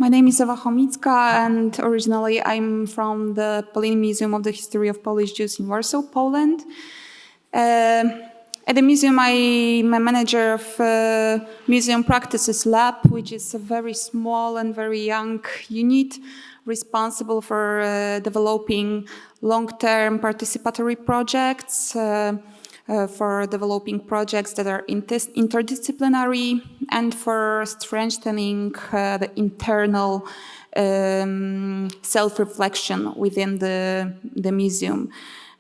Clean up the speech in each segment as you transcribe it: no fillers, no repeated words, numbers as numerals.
My name is Ewa Chomicka, and originally I'm from the POLIN Museum of the History of Polish Jews in Warsaw, Poland. At the museum, I'm a manager of Museum Practices Lab, which is a very small and very young unit responsible for developing long-term participatory projects, for developing projects that are interdisciplinary, and for strengthening the internal self-reflection within the museum,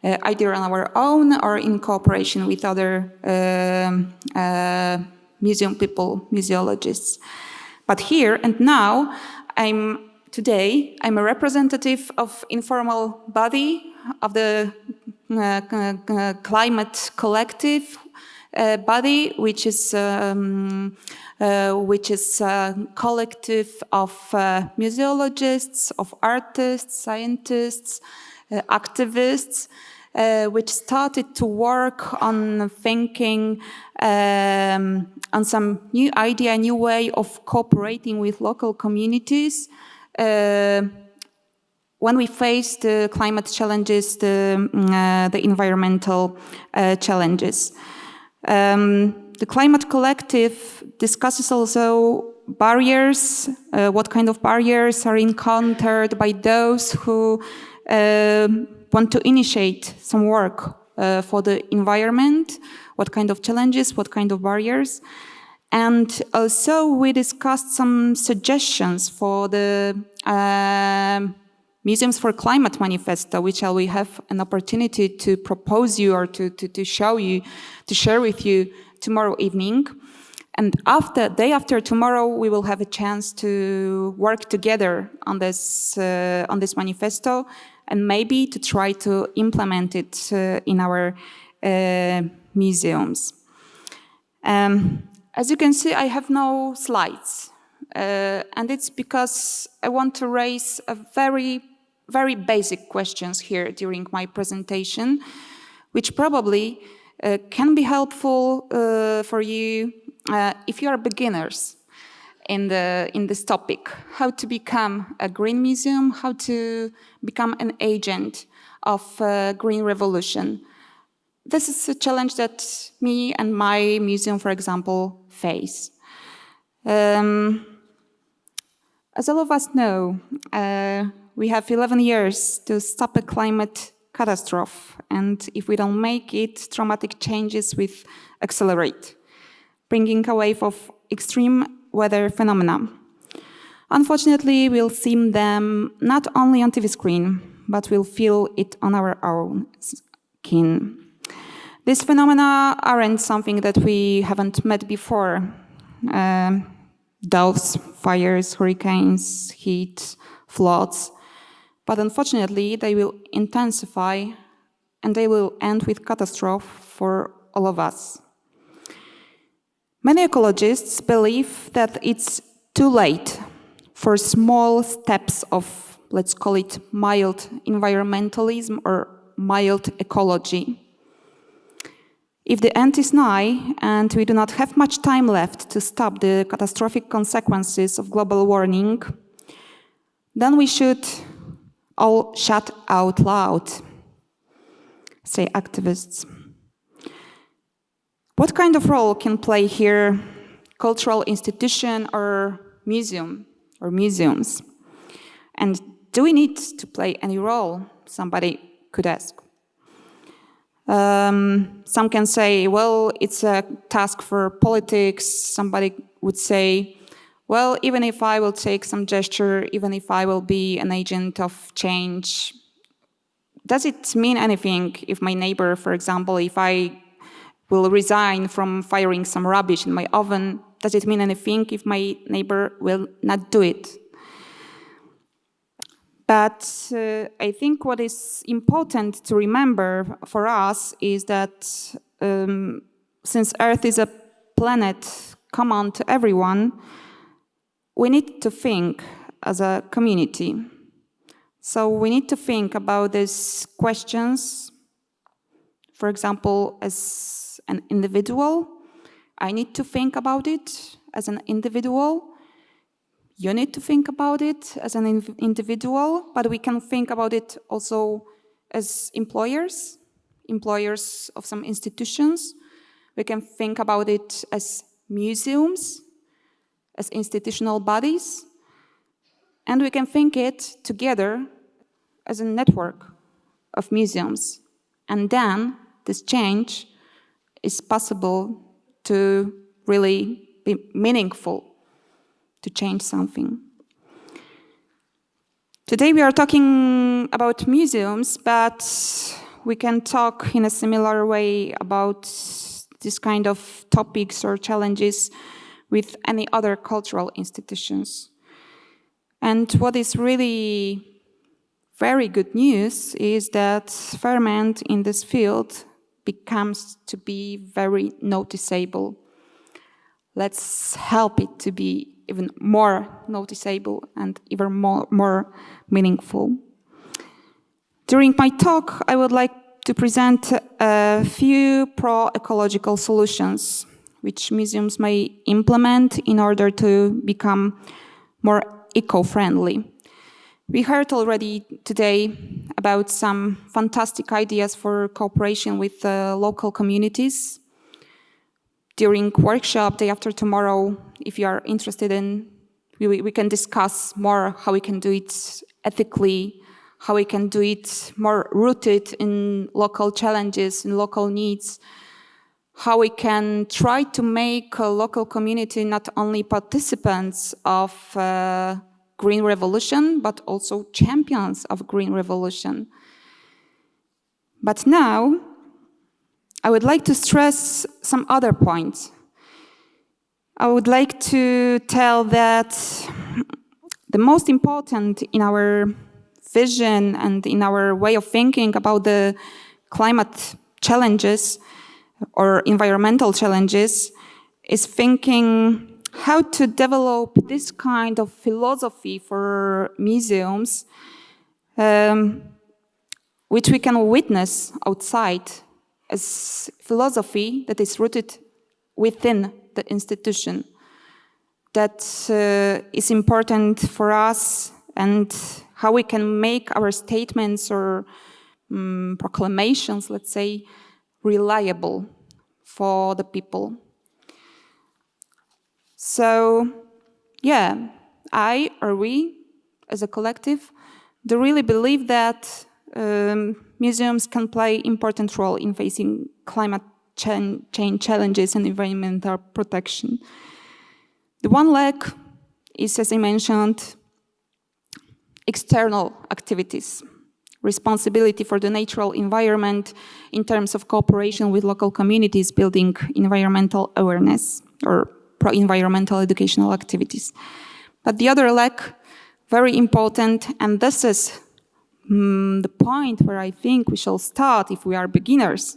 either on our own or in cooperation with other museum people, museologists. But here and now, Today, I'm a representative of informal body of the climate collective body, which is a collective of museologists, of artists, scientists, activists, which started to work on thinking on some new idea, new way of cooperating with local communities when we face the climate challenges, the environmental challenges. The Climate Collective discusses also barriers, what kind of barriers are encountered by those who want to initiate some work for the environment, what kind of challenges, what kind of barriers. And also we discussed some suggestions for the Museums for Climate Manifesto, which we have an opportunity to propose you or to show you, to share with you tomorrow evening. And day after tomorrow, we will have a chance to work together on this manifesto and maybe to try to implement it in our museums. As you can see, I have no slides, and it's because I want to raise a very, very basic questions here during my presentation, which probably can be helpful for you if you are beginners in this topic, how to become a green museum, how to become an agent of green revolution. This is a challenge that me and my museum, for example, face. As all of us know, we have 11 years to stop a climate catastrophe, and if we don't make it, dramatic changes will accelerate, bringing a wave of extreme weather phenomena. Unfortunately, we'll see them not only on TV screen, but we'll feel it on our own skin. These phenomena aren't something that we haven't met before. Droughts, fires, hurricanes, heat, floods. But unfortunately, they will intensify and they will end with catastrophe for all of us. Many ecologists believe that it's too late for small steps of, let's call it, mild environmentalism or mild ecology. If the end is nigh and we do not have much time left to stop the catastrophic consequences of global warming, then we should all shout out loud, say activists. What kind of role can play here cultural institution or museum or museums? And do we need to play any role? Somebody could ask. Some can say, well, it's a task for politics. Somebody would say, well, even if I will take some gesture, even if I will be an agent of change, does it mean anything if my neighbor, for example, if I will resign from firing some rubbish in my oven, does it mean anything if my neighbor will not do it? But I think what is important to remember for us is that since Earth is a planet common to everyone, we need to think as a community. So we need to think about these questions. For example, as an individual, I need to think about it as an individual. you need to think about it as an individual, but we can think about it also as employers of some institutions. We can think about it as museums, as institutional bodies, and we can think it together as a network of museums. And then this change is possible to really be meaningful, to change something. Today we are talking about museums, but we can talk in a similar way about this kind of topics or challenges with any other cultural institutions. And what is really very good news is that ferment in this field becomes to be very noticeable. Let's help it to be even more noticeable and even more meaningful. During my talk, I would like to present a few pro-ecological solutions which museums may implement in order to become more eco-friendly. We heard already today about some fantastic ideas for cooperation with local communities. During workshop, day after tomorrow, if you are interested in, we can discuss more how we can do it ethically, how we can do it more rooted in local challenges, in local needs, how we can try to make a local community not only participants of green revolution, but also champions of green revolution. But now, I would like to stress some other points. I would like to tell that the most important in our vision and in our way of thinking about the climate challenges or environmental challenges is thinking how to develop this kind of philosophy for museums, which we can witness outside as philosophy that is rooted within the institution, that is important for us, and how we can make our statements or proclamations, let's say, reliable for the people. So, yeah, I or we, as a collective, do really believe that museums can play important role in facing climate change challenges and environmental protection. The one leg is, as I mentioned, external activities, responsibility for the natural environment in terms of cooperation with local communities, building environmental awareness or pro-environmental educational activities. But the other leg, very important, and this is the point where I think we shall start if we are beginners,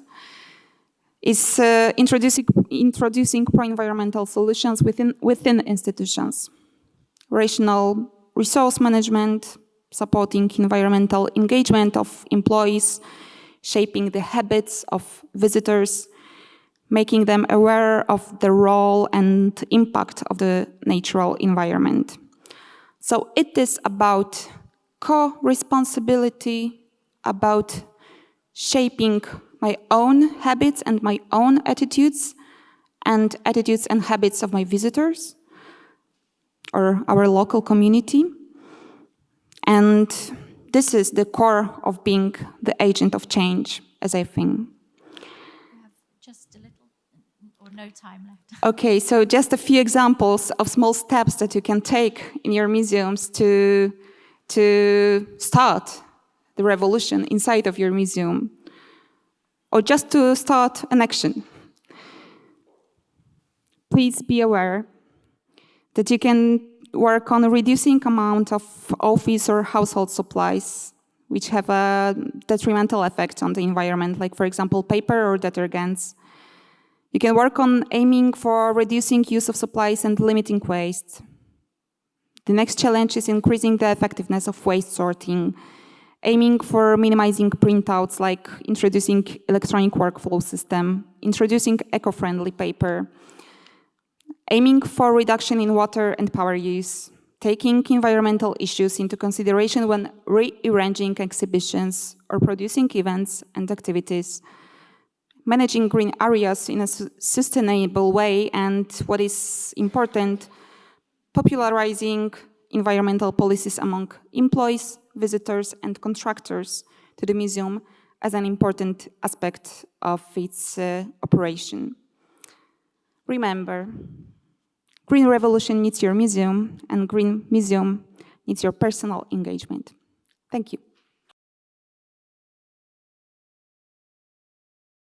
is introducing pro-environmental solutions within institutions. Rational resource management, supporting environmental engagement of employees, shaping the habits of visitors, making them aware of the role and impact of the natural environment. So it is about co-responsibility, about shaping my own habits and my own attitudes and habits of my visitors or our local community. And this is the core of being the agent of change, as I think. We have just a little or no time left. Okay, so just a few examples of small steps that you can take in your museums to start the revolution inside of your museum, or just to start an action. Please be aware that you can work on a reducing amount of office or household supplies which have a detrimental effect on the environment, like, for example, paper or detergents. You can work on aiming for reducing use of supplies and limiting waste. The next challenge is increasing the effectiveness of waste sorting, aiming for minimizing printouts, like introducing electronic workflow system, introducing eco-friendly paper, aiming for reduction in water and power use, taking environmental issues into consideration when rearranging exhibitions or producing events and activities, managing green areas in a sustainable way, and what is important, popularizing environmental policies among employees, visitors, and contractors to the museum as an important aspect of its operation. Remember, Green Revolution needs your museum, and Green Museum needs your personal engagement. Thank you.